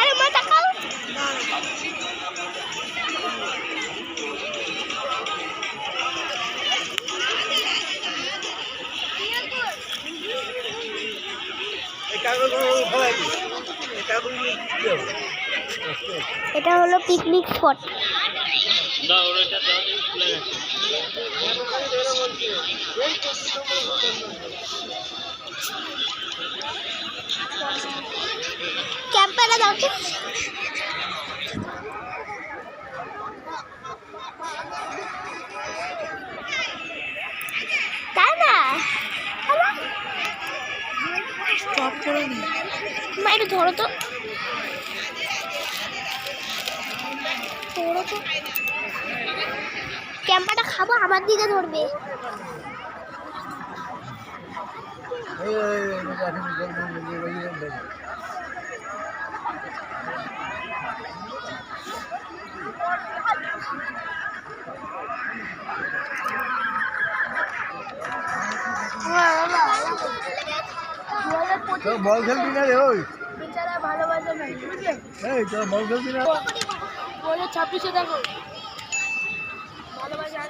আরে মা তাকাও। এটা হলো পিকনিক স্পট। ক্যাম্পারে দাও তো। তাই না স্টপ করে নি মা, একটু ধরো তো। ক্যাম্পাটা খাবো, আমার দিকে ধরবে। বল খেলবি না রে? ওই বেচারা ভালোবাসে না, বুঝলে? এই তো বল খেলবি না? বলে 26-এ দেখো ভালোবাসা।